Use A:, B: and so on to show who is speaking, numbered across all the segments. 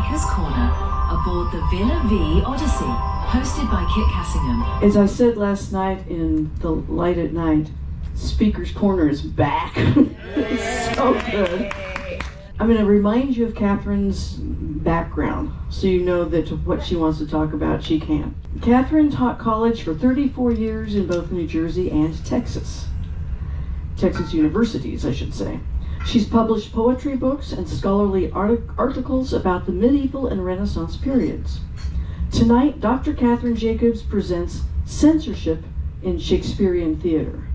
A: Speaker's Corner aboard the Villa Vie Odyssey, hosted by Kit Cassingham.
B: As I said last night in The Light at Night, Speaker's Corner is back. It's so good. I'm going to remind you of Kathryn's background so you know that what she wants to talk about, she can. Kathryn taught college for 34 years in both New Jersey and Texas. Texas universities, I should say. She's published poetry books and scholarly articles about the medieval and Renaissance periods. Tonight, Dr. Kathryn Jacobs presents Censorship in Shakespearean Theater.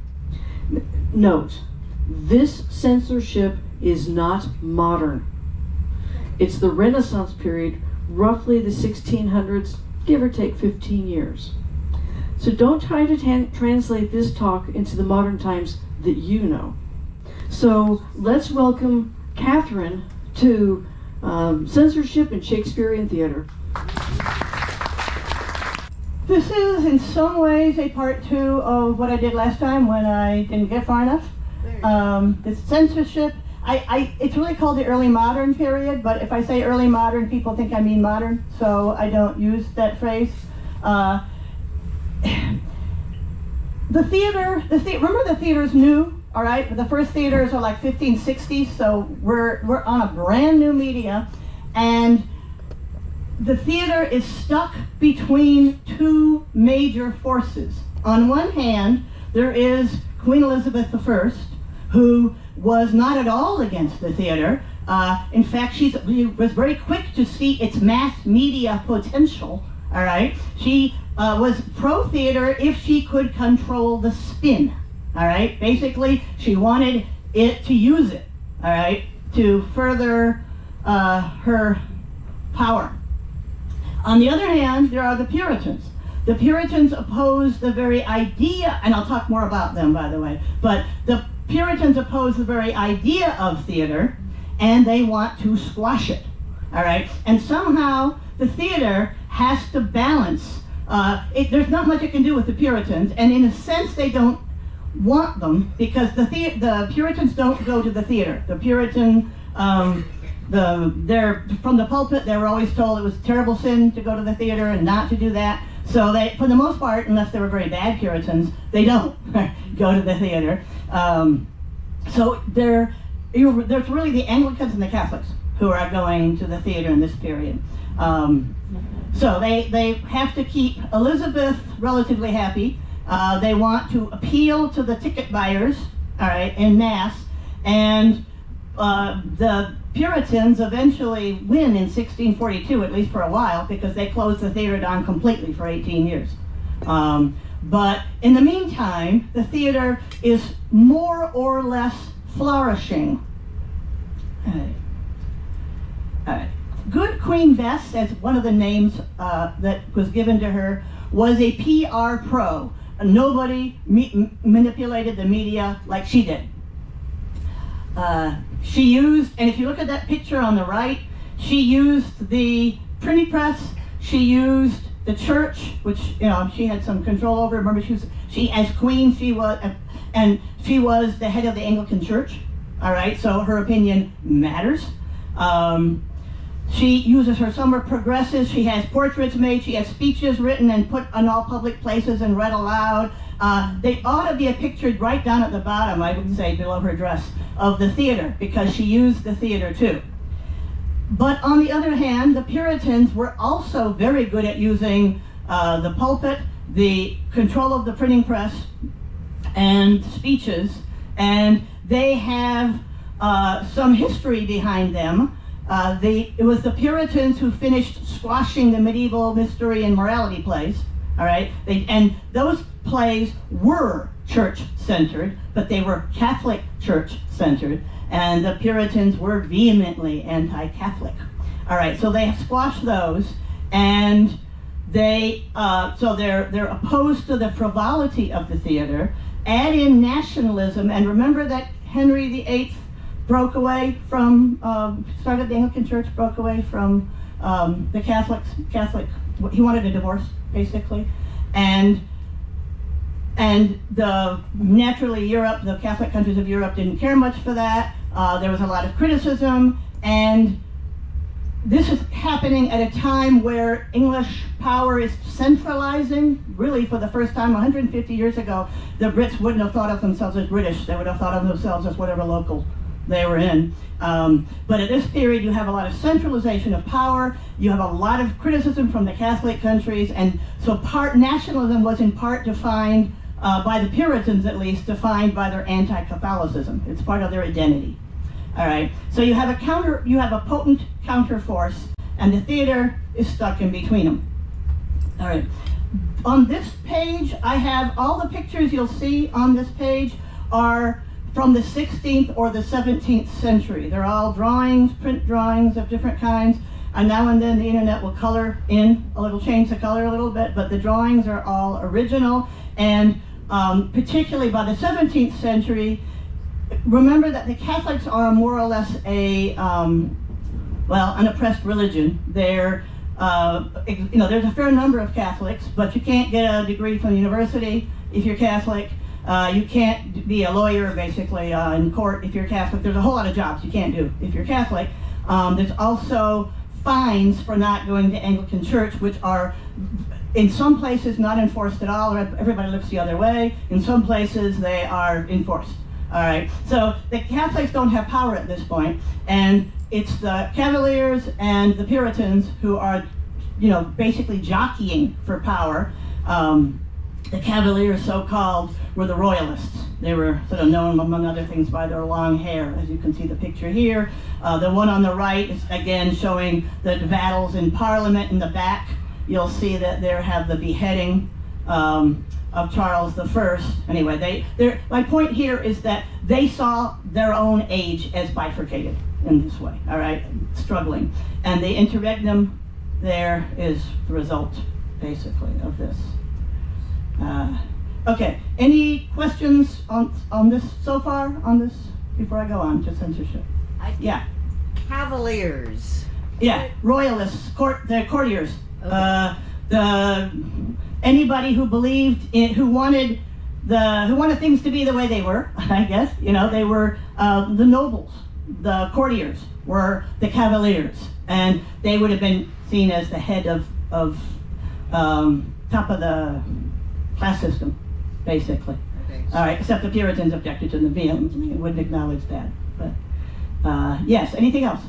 B: Note, this censorship is not modern. It's the Renaissance period, roughly the 1600s, give or take 15 years. So don't try to translate this talk into the modern times that you know. So let's welcome Kathryn to Censorship in Shakespearean Theater.
C: This is in some ways a part two of what I did last time when I didn't get far enough. The censorship, it's really called the early modern period, but if I say early modern, people think I mean modern, so I don't use that phrase. Remember the theater's new, all right? The first theaters are like 1560s, so we're on a brand new media, and the theater is stuck between two major forces. On one hand, there is Queen Elizabeth I, who was not at all against the theater. In fact, she was very quick to see its mass media potential, all right? She was pro-theater if she could control the spin, all right? Basically, she wanted it to use it, all right, to further her power. On the other hand, there are the Puritans. The Puritans opposed the very idea, and I'll talk more about them, by the way, but the Puritans oppose the very idea of theater, and they want to squash it, all right? And somehow the theater has to balance. There's not much it can do with the Puritans, and in a sense they don't want them, because the Puritans don't go to the theater. The Puritan, they're from the pulpit, they were always told it was a terrible sin to go to the theater and not to do that. So they, for the most part, unless they were very bad Puritans, they don't go to the theater. So there's really the Anglicans and the Catholics who are going to the theater in this period. So they have to keep Elizabeth relatively happy. They want to appeal to the ticket buyers, all right, en masse, and the Puritans eventually win in 1642, at least for a while, because they closed the theater down completely for 18 years. But in the meantime, the theater is more or less flourishing. Good Queen Bess, as one of the names that was given to her, was a PR pro. Nobody manipulated the media like she did. She used, and if you look at that picture on the right, she used the printing press, she used the church, which, you know, she had some control over. Remember, she as queen, she was the head of the Anglican Church, all right, so her opinion matters. She uses her summer progressives, she has portraits made, she has speeches written and put on all public places and read aloud. They ought to be pictured right down at the bottom, I would say, below her dress, of the theater, because she used the theater too. But on the other hand, the Puritans were also very good at using the pulpit, the control of the printing press, and speeches, and they have some history behind them. It was the Puritans who finished squashing the medieval mystery and morality plays, all right? And those plays were church-centered, but they were Catholic church-centered, and the Puritans were vehemently anti-Catholic. All right, so they have squashed those, and they're opposed to the frivolity of the theater. Add in nationalism, and remember that Henry VIII broke away from, started the Anglican Church, broke away from the Catholic, he wanted a divorce, basically. And naturally Europe, the Catholic countries of Europe didn't care much for that. There was a lot of criticism, and this is happening at a time where English power is centralizing. Really, for the first time 150 years ago, the Brits wouldn't have thought of themselves as British. They would have thought of themselves as whatever local they were in. But at this period, you have a lot of centralization of power. You have a lot of criticism from the Catholic countries. And so nationalism was in part defined, by the Puritans at least, defined by their anti-Catholicism. It's part of their identity. All right, so you have a potent counterforce, and the theater is stuck in between them. All right, on this page, I have all the pictures you'll see on this page are from the 16th or the 17th century. They're all drawings, print drawings of different kinds, and now and then the internet will color in a little, change the color a little bit, but the drawings are all original, and particularly by the 17th century, remember that the Catholics are more or less an oppressed religion. They're, there's a fair number of Catholics, but you can't get a degree from the university if you're Catholic. You can't be a lawyer, basically, in court if you're Catholic. There's a whole lot of jobs you can't do if you're Catholic. There's also fines for not going to Anglican Church, which are in some places not enforced at all, or everybody looks the other way. In some places they are enforced. All right, so the Catholics don't have power at this point, and it's the Cavaliers and the Puritans who are, basically jockeying for power. The Cavaliers, so-called, were the Royalists. They were sort of known, among other things, by their long hair, as you can see the picture here. The one on the right is, again, showing the battles in Parliament. In the back, you'll see that there have the beheading of Charles I. Anyway, my point here is that they saw their own age as bifurcated in this way, all right, struggling. And the interregnum there is the result, basically, of this. Okay, any questions on this so far, on this, before I go on to censorship?
D: Yeah. Cavaliers.
C: Yeah, royalists, they're courtiers.
D: Okay.
C: Anybody who believed in, who wanted things to be the way they were, I guess, they were the nobles. The courtiers were the Cavaliers, and they would have been seen as the head of top of the class system, basically.
D: Okay.
C: All right, except the Puritans objected to them vehemently and wouldn't acknowledge that. But yes, anything else?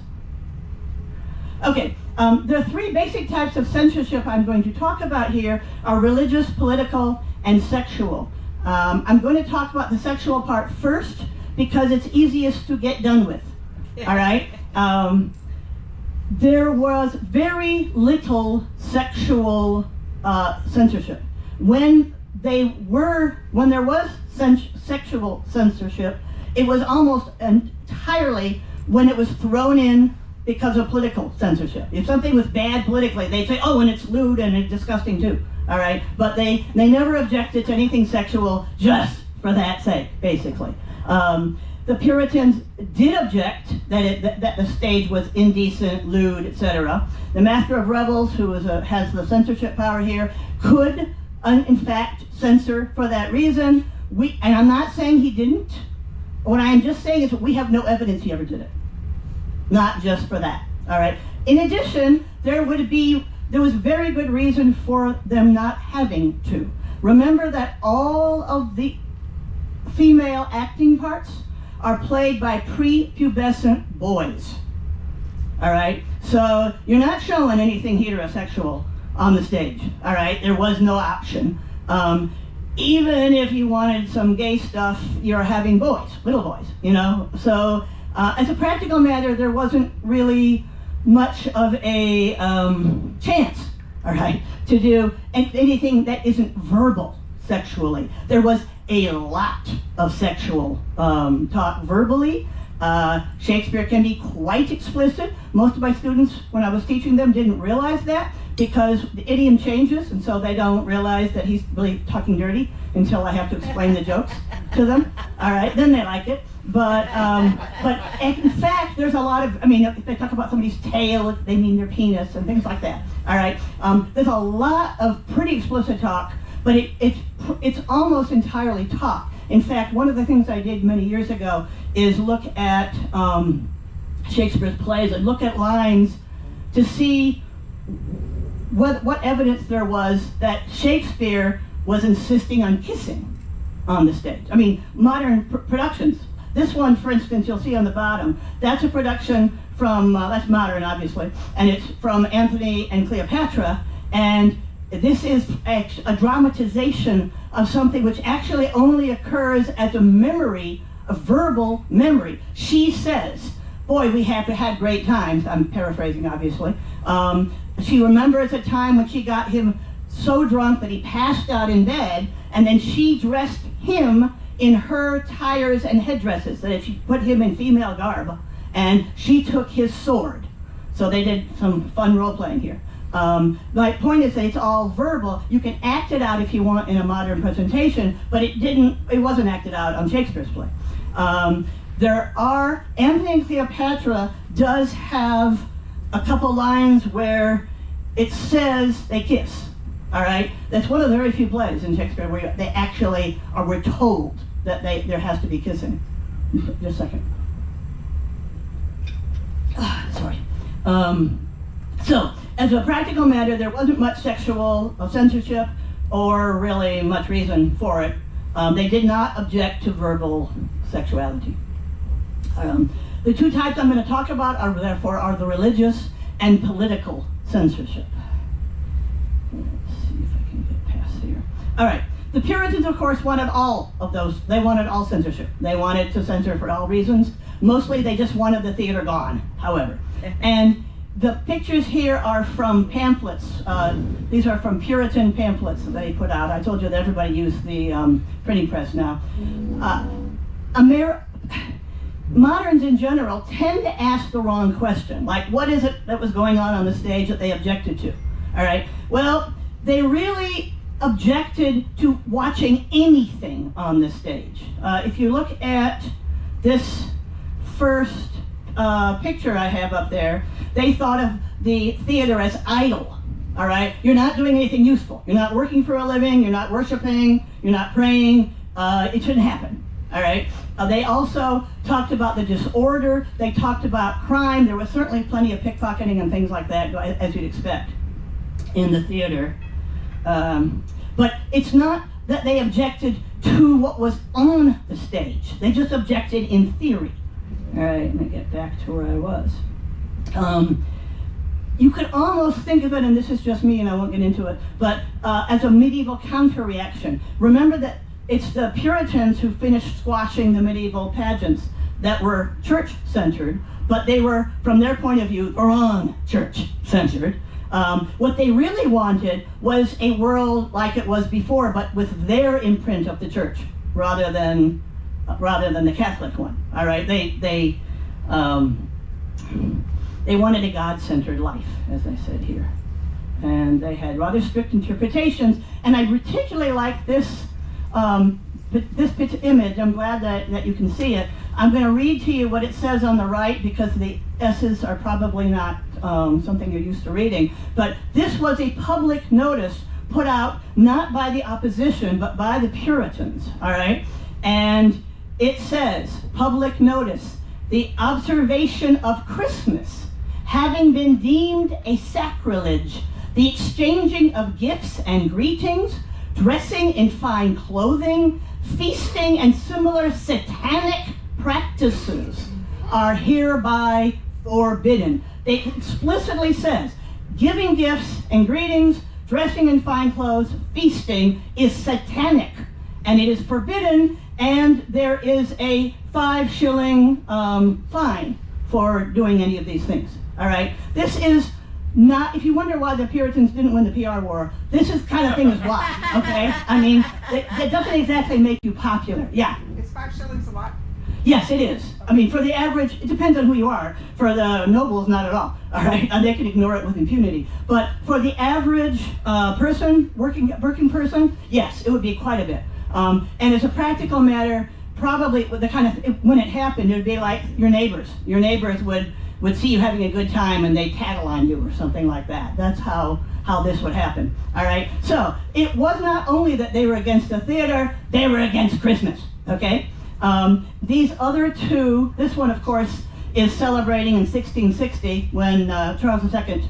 C: Okay, there are three basic types of censorship I'm going to talk about here, are religious, political, and sexual. I'm going to talk about the sexual part first because it's easiest to get done with, all right? There was very little sexual censorship. When there was sexual censorship, it was almost entirely when it was thrown in because of political censorship. If something was bad politically, they'd say, oh, and it's lewd and it's disgusting too, all right? But they never objected to anything sexual just for that sake, basically. The Puritans did object that the stage was indecent, lewd, etc. The Master of Revels, who has the censorship power here, could, in fact, censor for that reason. And I'm not saying he didn't. What I am just saying is that we have no evidence he ever did it. Not just for that, all right? In addition, there was very good reason for them not having to. Remember that all of the female acting parts are played by prepubescent boys, all right? So you're not showing anything heterosexual on the stage, all right? There was no option. Even if you wanted some gay stuff, you're having boys, little boys, So as a practical matter, there wasn't really much of a chance, all right, to do anything that isn't verbal sexually. There was a lot of sexual talk verbally. Shakespeare can be quite explicit. Most of my students, when I was teaching them, didn't realize that because the idiom changes, and so they don't realize that he's really talking dirty until I have to explain the jokes to them. All right, then they like it. But in fact, there's a lot of, if they talk about somebody's tail, they mean their penis and things like that. All right, there's a lot of pretty explicit talk, but it's almost entirely talk. In fact, one of the things I did many years ago is look at Shakespeare's plays and look at lines to see what evidence there was that Shakespeare was insisting on kissing on the stage. I mean, modern productions. This one, for instance, you'll see on the bottom, that's a production from, that's modern obviously, and it's from Antony and Cleopatra, and this is a dramatization of something which actually only occurs as a memory, a verbal memory. She says, boy, we have had great times. I'm paraphrasing, obviously. She remembers a time when she got him so drunk that he passed out in bed, and then she dressed him in her tires and headdresses, so that she put him in female garb, and she took his sword. So they did some fun role-playing here. My point is that it's all verbal. You can act it out if you want in a modern presentation, but it wasn't acted out on Shakespeare's play. Antony and Cleopatra does have a couple lines where it says they kiss, all right? That's one of the very few plays in Shakespeare where they actually we're told that there has to be kissing. Just a second. Sorry. So, as a practical matter, there wasn't much sexual censorship or really much reason for it. They did not object to verbal sexuality. The two types I'm going to talk about are the religious and political censorship. Let's see if I can get past here. All right. The Puritans, of course, wanted all of those. They wanted all censorship. They wanted to censor for all reasons. Mostly, they just wanted the theater gone, however. And the pictures here are from pamphlets. These are from Puritan pamphlets that they put out. I told you that everybody used the printing press now. Moderns in general tend to ask the wrong question, like what is it that was going on the stage that they objected to? All right, well, they really objected to watching anything on the stage. If you look at this first picture I have up there, they thought of the theater as idle. All right, you're not doing anything useful. You're not working for a living. You're not worshiping. You're not praying. It shouldn't happen. All right. They also talked about the disorder. They talked about crime. There was certainly plenty of pickpocketing and things like that, as you'd expect in the theater. But it's not that they objected to what was on the stage. They just objected in theory. All right, let me get back to where I was. You could almost think of it, and this is just me and I won't get into it, but as a medieval counter-reaction. Remember that it's the Puritans who finished squashing the medieval pageants that were church-centered, but they were, from their point of view, wrong church-centered. What they really wanted was a world like it was before, but with their imprint of the church, rather than the Catholic one. All right, they wanted a God-centered life, as I said here, and they had rather strict interpretations. And I particularly like this image. I'm glad that you can see it. I'm going to read to you what it says on the right, because the S's are probably not something you're used to reading. But this was a public notice put out not by the opposition, but by the Puritans, all right? And it says, public notice, the observation of Christmas having been deemed a sacrilege, the exchanging of gifts and greetings, dressing in fine clothing, feasting, and similar satanic practices are hereby forbidden. It explicitly says, giving gifts and greetings, dressing in fine clothes, feasting is satanic, and it is forbidden, and there is a 5-shilling fine for doing any of these things. All right, this is not, if you wonder why the Puritans didn't win the PR war, this is kind of thing is why, okay? I mean, that doesn't exactly make you popular. Yeah?
E: Is 5 shillings a lot?
C: Yes, it is. I mean, for the average, it depends on who you are. For the nobles, not at all right? And they can ignore it with impunity. But for the average person, working person, yes, it would be quite a bit. And as a practical matter, probably the kind of, when it happened, it would be like your neighbors. Your neighbors would see you having a good time and they'd tattle on you or something like that. That's how this would happen, all right? So it was not only that they were against the theater, they were against Christmas, okay? These other two, this one, of course, is celebrating in 1660 when Charles II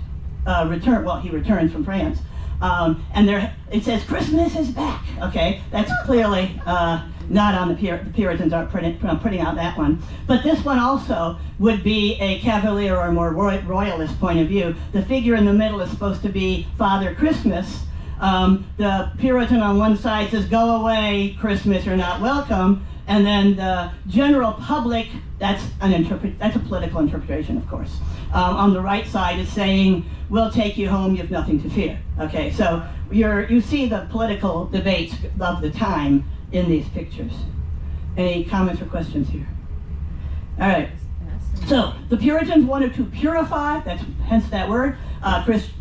C: returned. Well, he returns from France, and it says Christmas is back. Okay, that's clearly not on the Puritans aren't putting out that one. But this one also would be a Cavalier or more royalist point of view. The figure in the middle is supposed to be Father Christmas. The Puritan on one side says, "Go away, Christmas, you're not welcome." And then the general public, that's a political interpretation, of course. On the right side is saying, "We'll take you home, you have nothing to fear." Okay, so you see the political debates of the time in these pictures. Any comments or questions here? All right. So the Puritans wanted to purify, that's hence that word,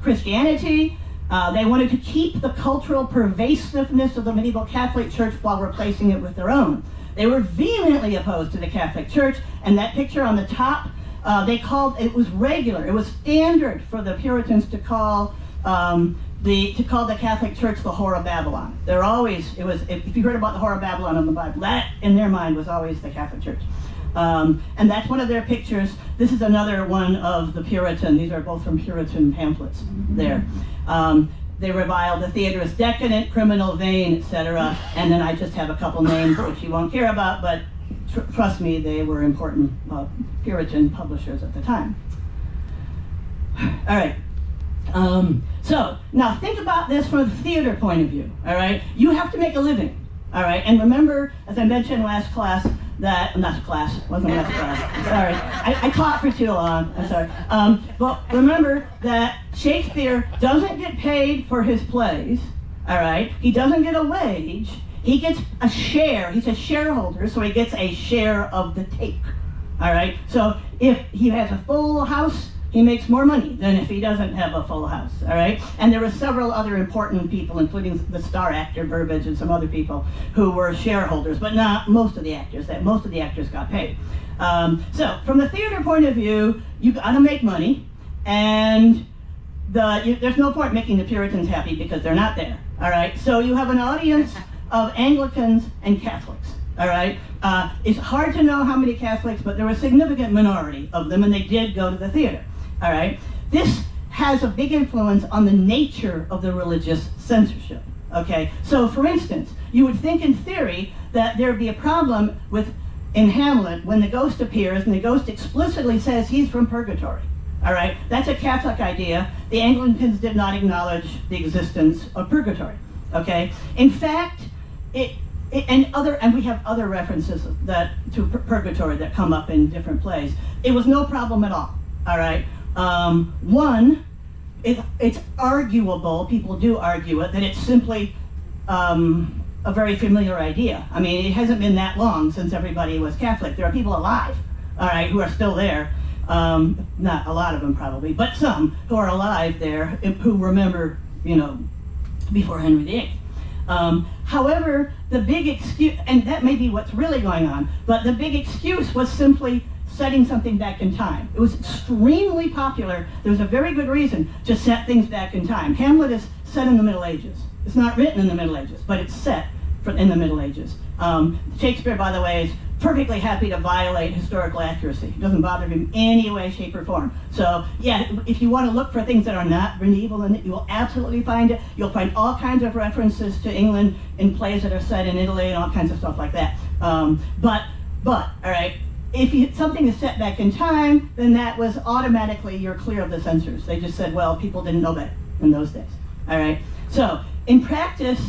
C: Christianity. They wanted to keep the cultural pervasiveness of the medieval Catholic Church while replacing it with their own. They were vehemently opposed to the Catholic Church, and that picture on the top, it was regular. It was standard for the Puritans to call the Catholic Church the whore of Babylon. If you heard about the whore of Babylon in the Bible, that in their mind was always the Catholic Church. And that's one of their pictures. This is another one of the Puritan. These are both from Puritan pamphlets there. They reviled the theater as decadent, criminal, vain, etc. And then I just have a couple names which you won't care about, but trust me, they were important Puritan publishers at the time. All right. So now think about this from the theater point of view. All right. You have to make a living. All right. And remember, as I mentioned last class, wasn't last class. Sorry, I taught for too long. I'm sorry. But remember that Shakespeare doesn't get paid for his plays. All right, he doesn't get a wage. He gets a share. He's a shareholder, so he gets a share of the take. All right. So if he has a full house, he makes more money than if he doesn't have a full house, all right? And there were several other important people, including the star actor Burbage and some other people who were shareholders, but not most of the actors. Most of the actors got paid. So from the theater point of view, you got to make money, and there's no point making the Puritans happy because they're not there, all right? So you have an audience of Anglicans and Catholics. All right, it's hard to know how many Catholics, but there were a significant minority of them, and they did go to the theater. All right, this has a big influence on the nature of the religious censorship. Okay, so for instance, you would think in theory that there'd be a problem in Hamlet when the ghost appears and the ghost explicitly says he's from purgatory. All right, that's a Catholic idea. The Anglicans did not acknowledge the existence of purgatory. Okay, in fact, and we have other references to purgatory that come up in different plays. It was no problem at all. All right. It's arguable. People do argue it that it's simply a very familiar idea. I mean, it hasn't been that long since everybody was Catholic. There are people alive, all right, who are still there. Not a lot of them probably, but some who are alive there who remember, before Henry VIII. However, the big excuse, and that may be what's really going on, but the big excuse was simply setting something back in time. It was extremely popular. There was a very good reason to set things back in time. Hamlet is set in the Middle Ages. It's not written in the Middle Ages, but it's set in the Middle Ages. Shakespeare, by the way, is perfectly happy to violate historical accuracy. It doesn't bother him in any way, shape, or form. So, yeah, if you want to look for things that are not medieval in it, you will absolutely find it. You'll find all kinds of references to England in plays that are set in Italy and all kinds of stuff like that. But, all right, if something is set back in time, then that was automatically, you're clear of the censors. They just said, well, people didn't know better in those days. All right, so in practice,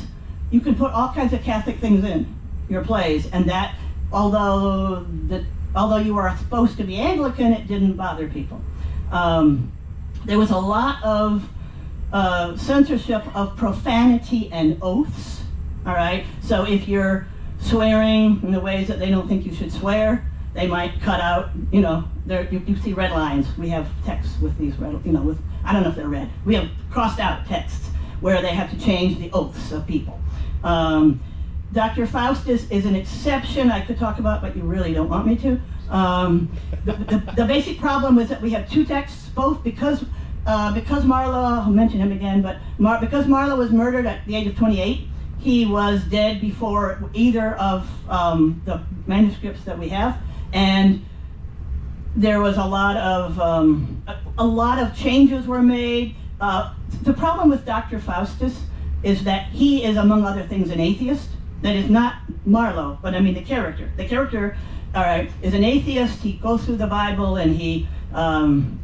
C: you can put all kinds of Catholic things in your plays, and that, although you were supposed to be Anglican, it didn't bother people. There was a lot of censorship of profanity and oaths. All right, so if you're swearing in the ways that they don't think you should swear, they might cut out, you see red lines. We have texts with these red, I don't know if they're red. We have crossed out texts where they have to change the oaths of people. Dr. Faustus is an exception I could talk about, but you really don't want me to. The basic problem was that we have two texts, both because Marlowe, I'll mention him again, but because Marlowe was murdered at the age of 28, he was dead before either of the manuscripts that we have, and there was a lot of changes were made. The problem with Dr. Faustus is that he is, among other things, an atheist. That is not Marlowe, but I mean the character. The character, all right, is an atheist. He goes through the Bible and he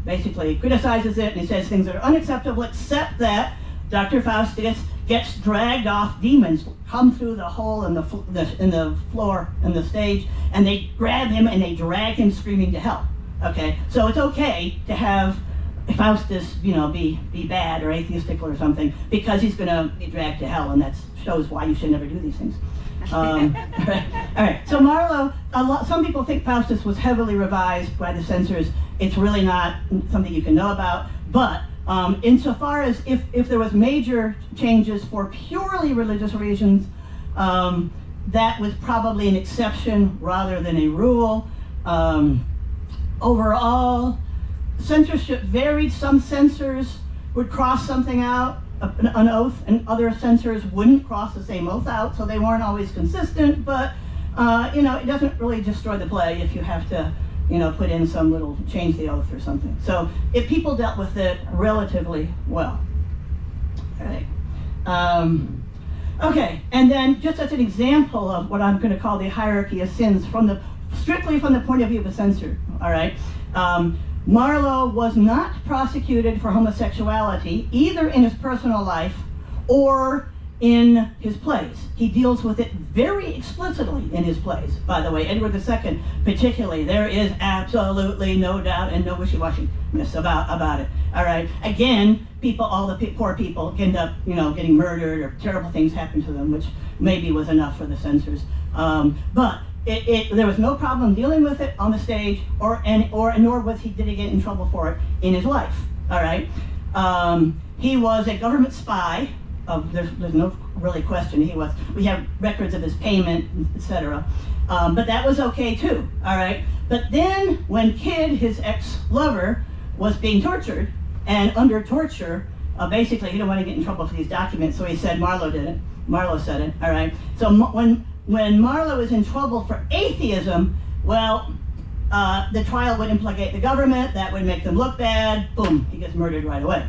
C: basically criticizes it, and he says things that are unacceptable, except that Dr. Faustus gets dragged off. Demons come through the hole in the floor in the stage, and they grab him and they drag him screaming to hell. Okay, so it's okay to have Faustus, be bad or atheistic or something, because he's going to be dragged to hell, and that shows why you should never do these things. All right. So Marlowe, some people think Faustus was heavily revised by the censors. It's really not something you can know about, but insofar as if there was major changes for purely religious reasons, that was probably an exception rather than a rule. Overall, censorship varied. Some censors would cross something out, an oath, and other censors wouldn't cross the same oath out, so they weren't always consistent, but it doesn't really destroy the play if you have to put in some little change the oath or something. So if people dealt with it relatively well. All right. Okay, and then just as an example of what I'm going to call the hierarchy of sins strictly from the point of view of a censor, all right, Marlowe was not prosecuted for homosexuality either in his personal life or in his plays. He deals with it very explicitly in his plays. By the way, Edward II particularly, there is absolutely no doubt and no wishy-washiness about it. All right. Again, all the poor people end up, getting murdered, or terrible things happen to them, which maybe was enough for the censors. But there was no problem dealing with it on the stage, nor did he get in trouble for it in his life. All right. He was a government spy. There's no really question he was. We have records of his payment, etc. But that was okay too. All right. But then when Kidd, his ex-lover, was being tortured, and under torture, basically he didn't want to get in trouble for these documents, so he said Marlowe did it. Marlowe said it. All right. So when Marlowe is in trouble for atheism, well, the trial would implicate the government. That would make them look bad. Boom, he gets murdered right away.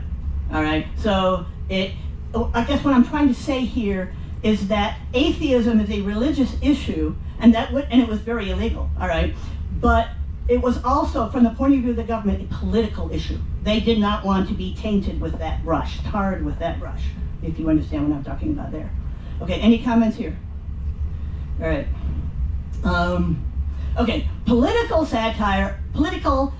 C: All right. So I guess what I'm trying to say here is that atheism is a religious issue, and it was very illegal. All right. But it was also, from the point of view of the government, a political issue. They did not want to be tainted with that brush, tarred with that brush, if you understand what I'm talking about there. Okay, any comments here? All right. Okay, political satire, political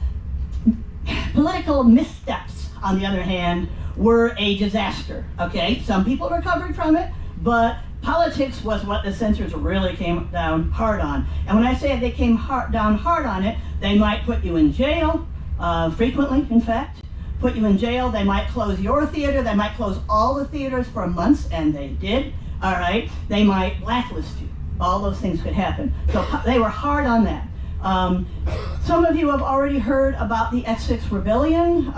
C: missteps, on the other hand, were a disaster. Okay, some people recovered from it, but politics was what the censors really came down hard on. And when I say they came down hard on it, they might put you in jail, frequently, in fact. Put you in jail. They might close your theater. They might close all the theaters for months, and they did. All right. They might blacklist you. All those things could happen. So they were hard on that. Some of you have already heard about the Essex Rebellion.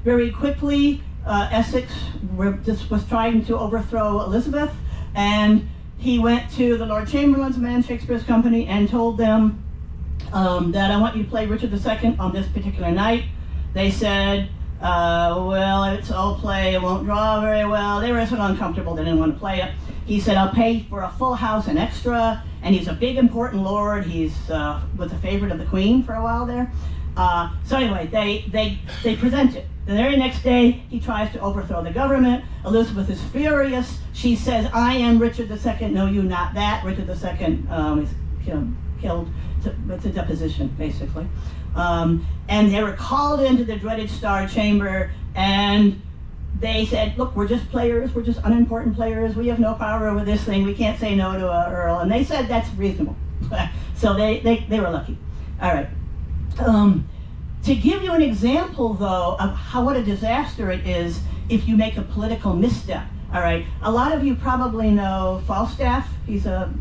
C: Very quickly, Essex was trying to overthrow Elizabeth, and he went to the Lord Chamberlain's man, Shakespeare's company, and told them that I want you to play Richard II on this particular night. They said, well, it's all play, it won't draw very well. They were sort of uncomfortable, they didn't want to play it. He said, I'll pay for a full house and extra, and he's a big important lord. He's was a favorite of the Queen for a while there. So anyway, they present it. The very next day, he tries to overthrow the government. Elizabeth is furious. She says, I am Richard II. No, you not that. Richard II is killed. It's a deposition, basically. And they were called into the dreaded Star Chamber, and they said, look, we're just players. We're just unimportant players. We have no power over this thing. We can't say no to an earl. And they said that's reasonable. So they were lucky. All right. To give you an example, though, of what a disaster it is if you make a political misstep. All right. A lot of you probably know Falstaff. He's a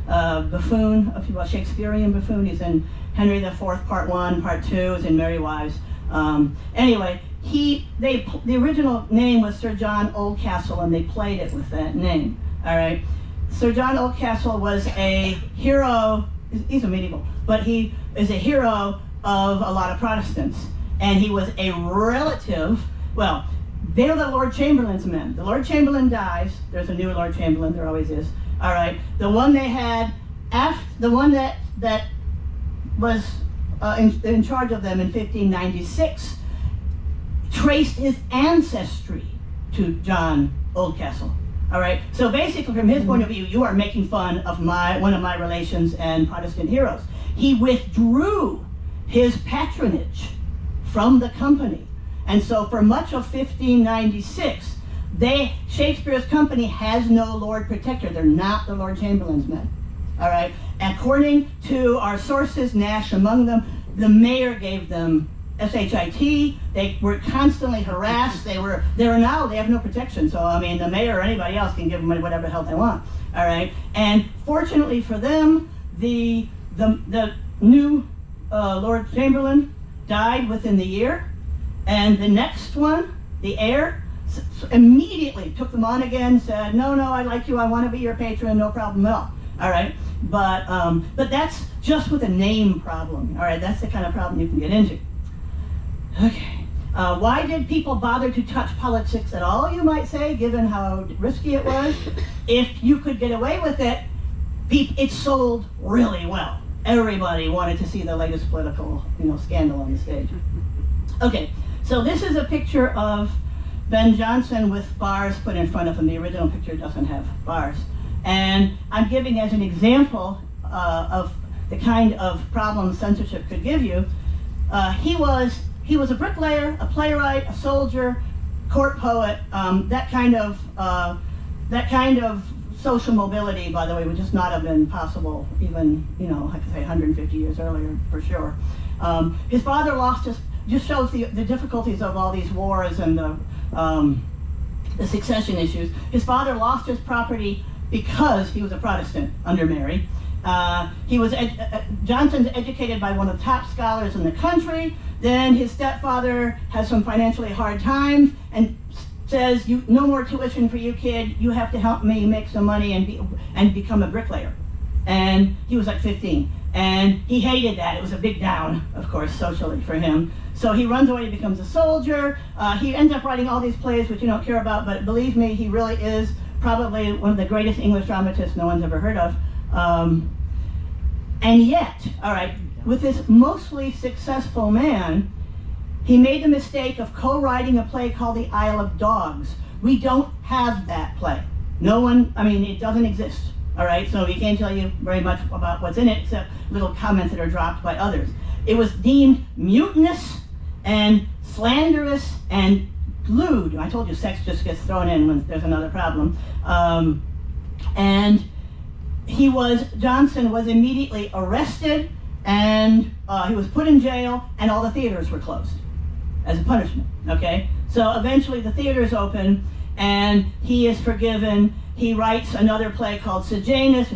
C: buffoon, a Shakespearean buffoon. He's in Henry IV, Part 1, Part 2, is in Merry Wives. Anyway, the original name was Sir John Oldcastle, and they played it with that name. All right. Sir John Oldcastle was a hero. He's a medieval, but he is a hero of a lot of Protestants. And he was a relative, well, they were the Lord Chamberlain's men. The Lord Chamberlain dies. There's a new Lord Chamberlain, there always is. All right, the one they had, the one that was in charge of them in 1596, traced his ancestry to John Oldcastle. All right, so basically from his point of view, you are making fun of one of my relations and Protestant heroes. He withdrew his patronage from the company. And so for much of 1596, Shakespeare's company has no Lord Protector. They're not the Lord Chamberlain's men. All right, according to our sources, Nash among them, the mayor gave them SHIT. They were constantly harassed. They have no protection. So I mean, the mayor or anybody else can give them whatever the hell they want. All right, and fortunately for them, the new Lord Chamberlain died within the year, and the next one, the heir, immediately took them on again. Said, no, I like you. I want to be your patron. No problem at all. All right, but that's just with a name problem. All right, that's the kind of problem you can get into. Okay, why did people bother to touch politics at all, you might say, given how risky it was? If you could get away with it, it sold really well. Everybody wanted to see the latest political, scandal on the stage. Okay, so this is a picture of Ben Jonson with bars put in front of him. The original picture doesn't have bars. And I'm giving as an example of the kind of problem censorship could give you. He was a bricklayer, a playwright, a soldier, court poet, that kind of social mobility, by the way, would just not have been possible even, I could say 150 years earlier, for sure. His father just shows the difficulties of all these wars and the succession issues. His father lost his property because he was a Protestant under Mary. Johnson's educated by one of the top scholars in the country. Then his stepfather has some financially hard times and says, no more tuition for you, kid. You have to help me make some money and become a bricklayer. And he was like 15. And he hated that. It was a big down, of course, socially for him. So he runs away, he becomes a soldier. He ends up writing all these plays, which you don't care about, but believe me, he really is probably one of the greatest English dramatists no one's ever heard of. And yet, all right, with this mostly successful man, he made the mistake of co-writing a play called The Isle of Dogs. We don't have that play. It doesn't exist, all right? So he can't tell you very much about what's in it, except little comments that are dropped by others. It was deemed mutinous and slanderous and lewd. I told you sex just gets thrown in when there's another problem. And Jonson was immediately arrested, and he was put in jail, and all the theaters were closed as a punishment, okay? So eventually the theaters open, and he is forgiven. He writes another play called Sejanus.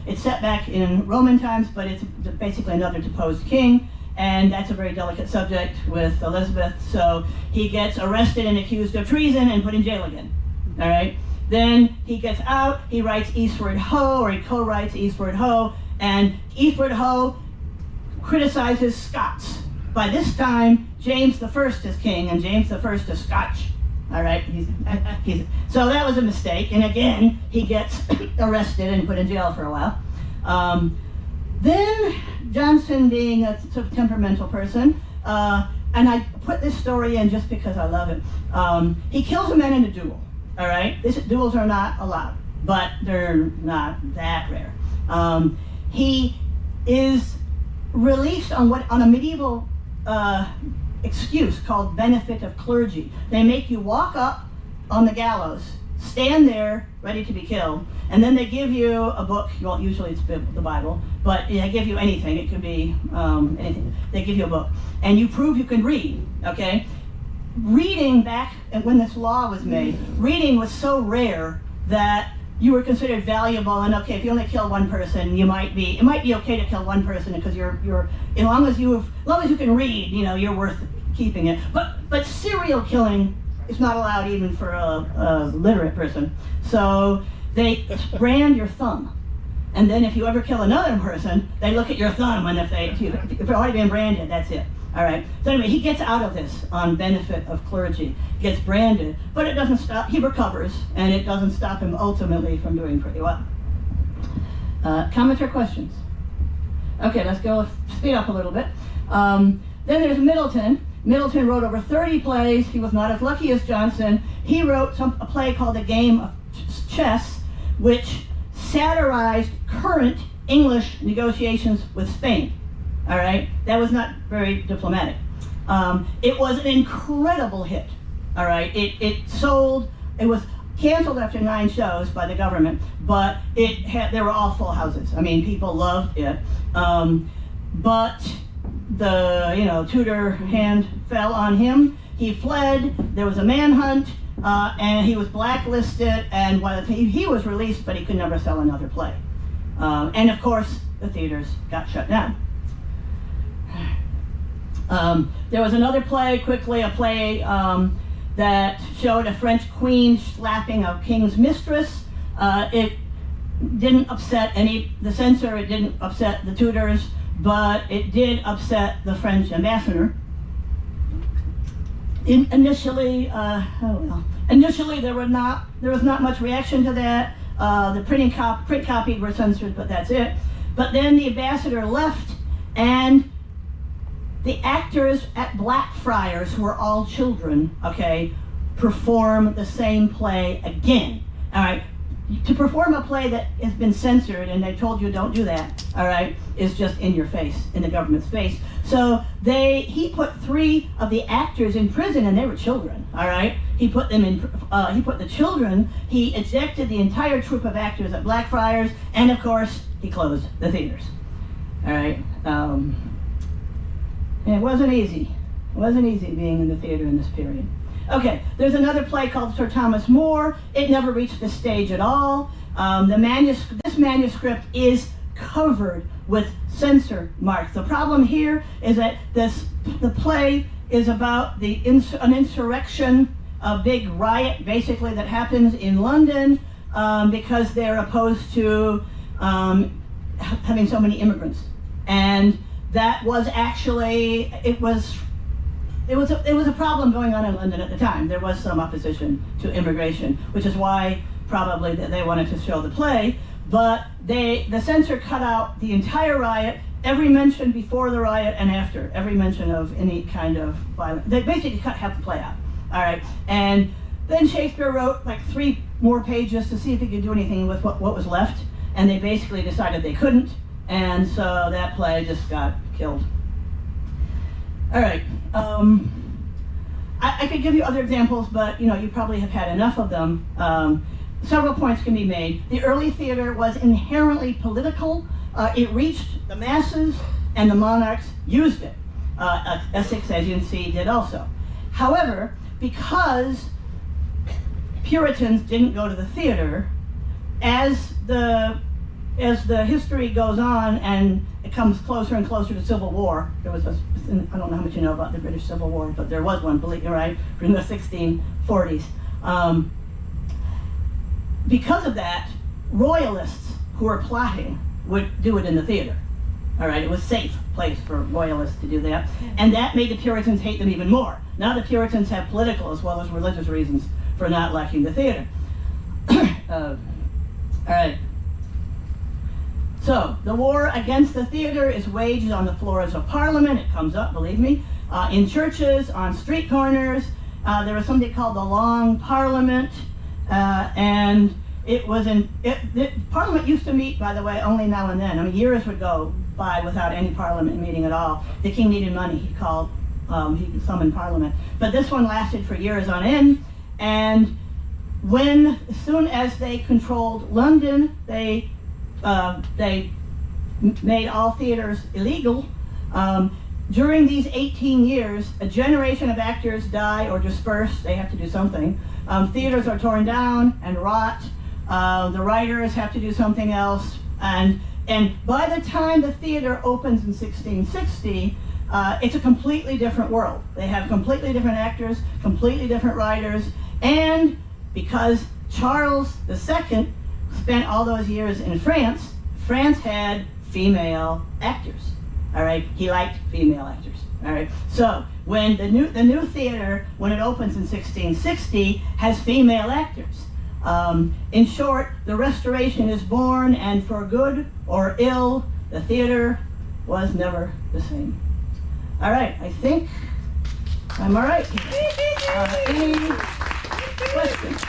C: It's set back in Roman times, but it's basically another deposed king, and that's a very delicate subject with Elizabeth. So he gets arrested and accused of treason and put in jail again, all right? Then he gets out, he writes Eastward Ho, or he co-writes Eastward Ho, and Eastward Ho criticizes Scots. By this time, James I is king, and James I is Scotch. All right, so that was a mistake, and again, he gets arrested and put in jail for a while. Then Jonson, being a sort of temperamental person, and I put this story in just because I love it, he kills a man in a duel. All right, duels are not allowed, but they're not that rare. He is released on a medieval excuse called benefit of clergy. They make you walk up on the gallows, stand there ready to be killed, and then they give you a book. Well, usually it's the Bible, but they give you anything. It could be anything. They give you a book, and you prove you can read, okay? Reading back when this law was made, reading was so rare that you were considered valuable, and okay, if you only kill one person, it might be okay to kill one person because you're as long as you can read, you're worth keeping it. But serial killing is not allowed even for a literate person. So they brand your thumb, And then if you ever kill another person, they look at your thumb, and if you've already been branded, that's it. All right. So anyway, he gets out of this on benefit of clergy. He gets branded, but it doesn't stop. He recovers, and it doesn't stop him ultimately from doing pretty well. Comments or questions? Okay, let's go speed up a little bit. Then there's Middleton. Middleton wrote over 30 plays. He was not as lucky as Johnson. He wrote a play called The Game of Chess, which satirized current English negotiations with Spain. All right, that was not very diplomatic. It was an incredible hit. All right, it sold. It was canceled after 9 shows by the government, but they were all full houses. I mean, people loved it. But the Tudor hand fell on him. He fled. There was a manhunt, and he was blacklisted. And he was released, but he could never sell another play. And of course, the theaters got shut down. There was another play, a play that showed a French queen slapping a king's mistress. It didn't upset the censor, it didn't upset the Tudors, but it did upset the French ambassador. Initially, there was not much reaction to that. The print copies were censored, but that's it. But then the ambassador left, and the actors at Blackfriars, who are all children, okay, perform the same play again. All right, to perform a play that has been censored and they told you don't do that, all right, is just in your face, in the government's face. So he put 3 of the actors in prison, and they were children. All right, he put them in. He put the children. He ejected the entire troupe of actors at Blackfriars, and of course, he closed the theaters. All right. It wasn't easy. It wasn't easy being in the theater in this period. Okay, there's another play called Sir Thomas More. It never reached the stage at all. This manuscript is covered with censor marks. The problem here is that the play is about an insurrection, a big riot basically that happens in London because they're opposed to having so many immigrants. And that was actually, it was a problem going on in London at the time. There was some opposition to immigration, which is why probably they wanted to show the play. But the censor cut out the entire riot, every mention before the riot and after, every mention of any kind of violence. They basically cut half the play out. All right, and then Shakespeare wrote like 3 more pages to see if he could do anything with what was left, and they basically decided they couldn't. And so that play just got killed. All right. I could give you other examples, but you probably have had enough of them. Several points can be made. The early theater was inherently political. It reached the masses, and the monarchs used it. Essex, as you can see, did also. However, because Puritans didn't go to the theater, as the history goes on and it comes closer and closer to Civil War, I don't know how much you know about the British Civil War, but there was one, believe me, right, in the 1640s. Because of that, royalists who were plotting would do it in the theater. All right, it was a safe place for royalists to do that, and that made the Puritans hate them even more. Now the Puritans have political as well as religious reasons for not liking the theater. All right. So, the war against the theater is waged on the floors of Parliament. It comes up, believe me, in churches, on street corners. There was something called the Long Parliament, and Parliament used to meet, by the way, only now and then. I mean, years would go by without any Parliament meeting at all. The king needed money. He summoned Parliament. But this one lasted for years on end, and as soon as they controlled London, they made all theaters illegal. During these 18 years, a generation of actors die or disperse. They have to do something. Theaters are torn down and rot. The writers have to do something else. And by the time the theater opens in 1660, it's a completely different world. They have completely different actors, completely different writers, and because Charles II spent all those years in France, France had female actors. All right, he liked female actors. All right, so when the new theater, when it opens in 1660, has female actors. In short, the Restoration is born, and for good or ill, the theater was never the same. All right, I think I'm all right. Any questions?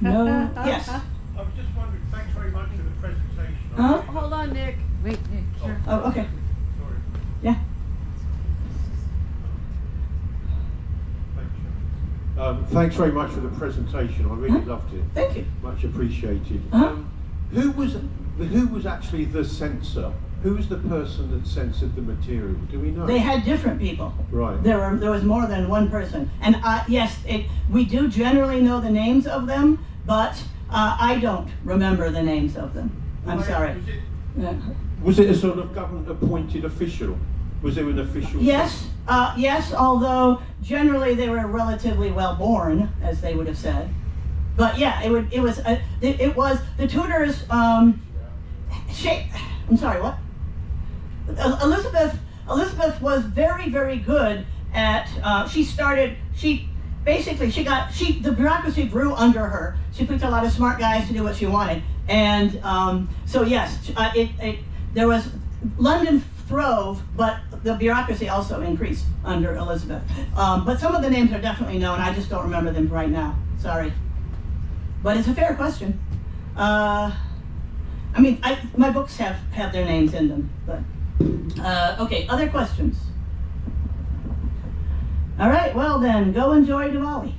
C: No? Yes.
E: I was just wondering, thanks very much for the presentation.
C: Huh?
F: Hold on, Nick. Wait, Nick. Sure.
C: Oh, okay.
E: Sorry.
C: Yeah.
E: Thanks very much for the presentation. I really loved it.
C: Thank you.
E: Much appreciated.
C: Huh?
E: Who was actually the censor? Who was the person that censored the material? Do we know?
C: They had different people.
E: Right.
C: There was more than one person. And yes, we do generally know the names of them, but I don't remember the names of them. I'm sorry.
E: Was it a sort of government-appointed official? Was there an official?
C: Yes, yes. Although generally they were relatively well born, as they would have said. But yeah, it was the tutors. I'm sorry. What? Elizabeth was very, very good at. The bureaucracy grew under her. She picked a lot of smart guys to do what she wanted, and so yes, there was London throve, but the bureaucracy also increased under Elizabeth. But some of the names are definitely known. I just don't remember them right now. Sorry, but it's a fair question. I mean, my books have their names in them, but okay. Other questions? All right. Well then, go enjoy Diwali.